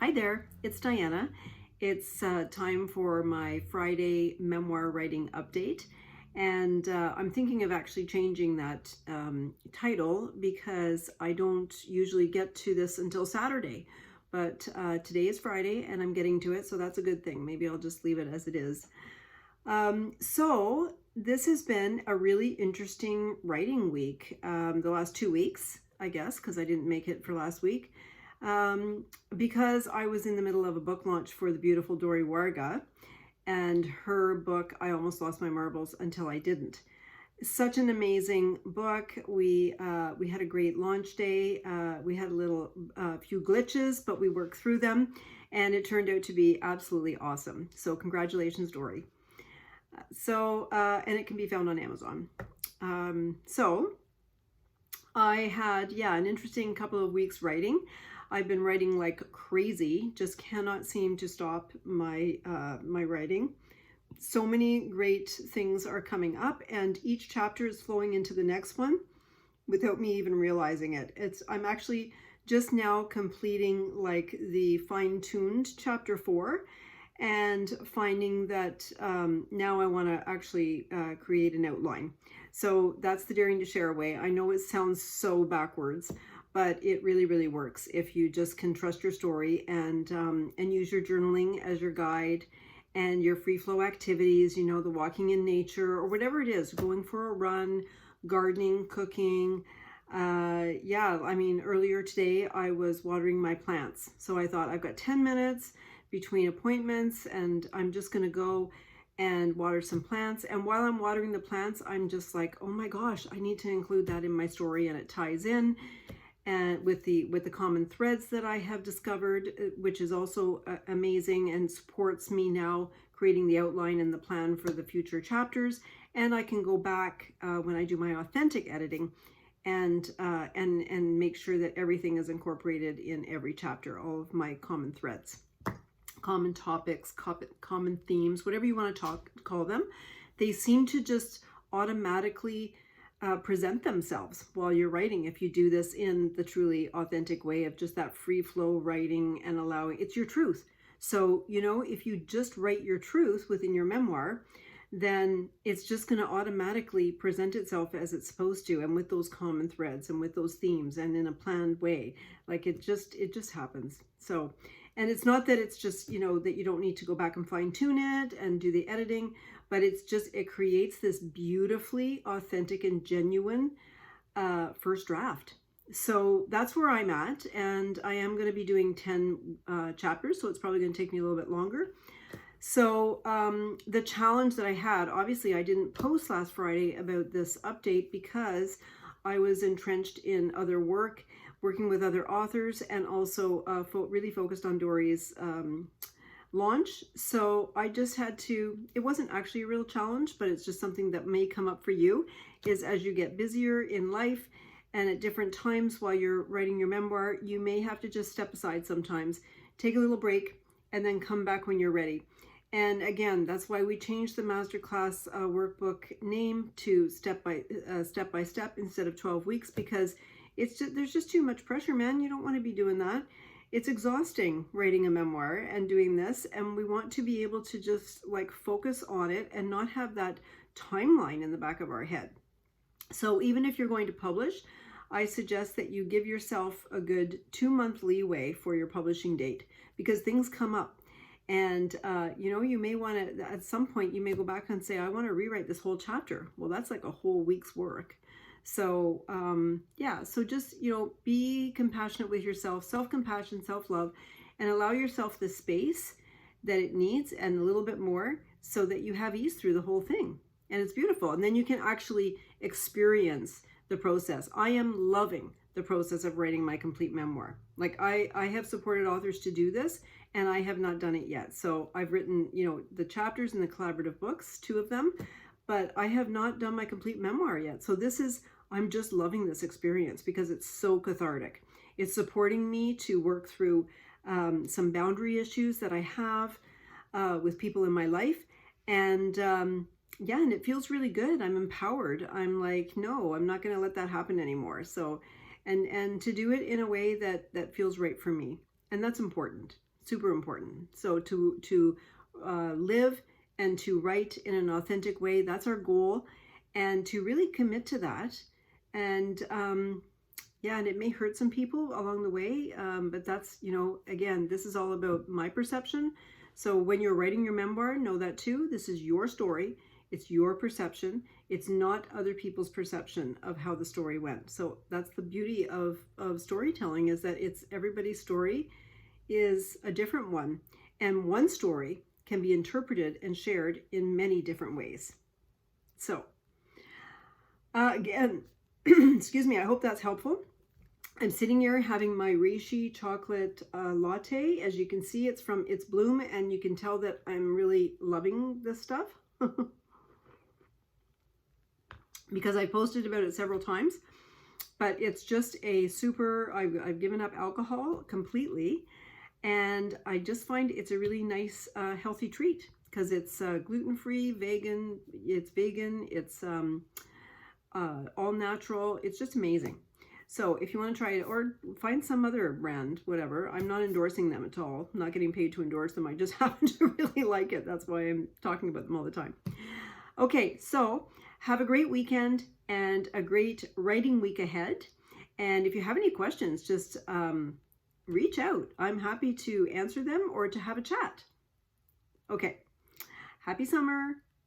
Hi there, it's Diana. It's time for my Friday memoir writing update. And I'm thinking of actually changing that title because I don't usually get to this until Saturday. But today is Friday and I'm getting to it, so that's a good thing. Maybe I'll just leave it as it is. So this has been a really interesting writing week, the last 2 weeks, I guess, because I didn't make it for last week. Because I was in the middle of a book launch for the beautiful Dori Warga, and her book, I Almost Lost My Marbles Until I Didn't. Such an amazing book. We had a great launch day. We had a few glitches, but we worked through them, and it turned out to be absolutely awesome. So congratulations, Dori. And it can be found on Amazon. So I had, an interesting couple of weeks writing. I've been writing like crazy, just cannot seem to stop my writing. So many great things are coming up, and each chapter is flowing into the next one without me even realizing it. I'm actually just now completing like the fine-tuned chapter 4 and finding that now I want to actually create an outline. So that's the Daring to Share way. I know it sounds so backwards, but it really, really works if you just can trust your story and use your journaling as your guide and your free flow activities, the walking in nature or whatever it is, going for a run, gardening, cooking. Earlier today I was watering my plants. So I thought I've got 10 minutes between appointments and I'm just going to go and water some plants. And while I'm watering the plants, I'm just like, oh my gosh, I need to include that in my story, and it ties in and with the common threads that I have discovered, which is also amazing and supports me now creating the outline and the plan for the future chapters. And I can go back when I do my authentic editing and make sure that everything is incorporated in every chapter, all of my common threads, common topics, common themes, whatever you want to call them. They seem to just automatically present themselves while you're writing if you do this in the truly authentic way of just that free flow writing and allowing it's your truth. So if you just write your truth within your memoir, then it's just going to automatically present itself as it's supposed to, and with those common threads and with those themes and in a planned way. Like it just happens. So, and it's not that it's just that you don't need to go back and fine tune it and do the editing, but it creates this beautifully authentic and genuine first draft. So that's where I'm at, and I am going to be doing 10 chapters, so it's probably going to take me a little bit longer. So the challenge that I had, obviously I didn't post last Friday about this update because I was entrenched in other work, working with other authors, and also really focused on Dori's launch. So I just had to, it wasn't actually a real challenge, but it's just something that may come up for you, is as you get busier in life and at different times while you're writing your memoir, you may have to just step aside sometimes, take a little break, and then come back when you're ready. And again, that's why we changed the masterclass workbook name to step by step instead of 12 weeks, because there's just too much pressure, man. You don't want to be doing that. It's exhausting writing a memoir and doing this, and we want to be able to just like focus on it and not have that timeline in the back of our head. So even if you're going to publish, I suggest that you give yourself a good 2-month leeway for your publishing date, because things come up. And, you may want to, at some point, you may go back and say, I want to rewrite this whole chapter. Well, that's like a whole week's work. So, so just, be compassionate with yourself, self-compassion, self-love, and allow yourself the space that it needs and a little bit more so that you have ease through the whole thing. And it's beautiful. And then you can actually experience the process. I am loving the process of writing my complete memoir. Like I have supported authors to do this, and I have not done it yet. So I've written, the chapters in the collaborative books, 2 of them, but I have not done my complete memoir yet. So I'm just loving this experience because it's so cathartic. It's supporting me to work through some boundary issues that I have with people in my life. And and it feels really good. I'm empowered. I'm like, no, I'm not going to let that happen anymore. So, and to do it in a way that feels right for me. And that's important. super important. So to live and to write in an authentic way, that's our goal, and to really commit to that. And yeah, and it may hurt some people along the way, but that's, you know, again, this is all about my perception. So when you're writing your memoir, know that too. This is your story. It's your perception. It's not other people's perception of how the story went. So that's the beauty of storytelling, is that it's everybody's story is a different one. And one story can be interpreted and shared in many different ways. So again, excuse me, I hope that's helpful. I'm sitting here having my reishi chocolate latte. As you can see, it's from It's Bloom, and you can tell that I'm really loving this stuff because I posted about it several times. But it's just a super, I've given up alcohol completely, and I just find it's a really nice healthy treat because it's gluten-free, vegan, it's all natural. It's just amazing. So if you want to try it, or find some other brand, whatever. I'm not endorsing them at all. I'm not getting paid to endorse them. I just happen to really like it. That's why I'm talking about them all the time. Okay, so have a great weekend and a great writing week ahead. And if you have any questions, just reach out. I'm happy to answer them or to have a chat. Okay, happy summer.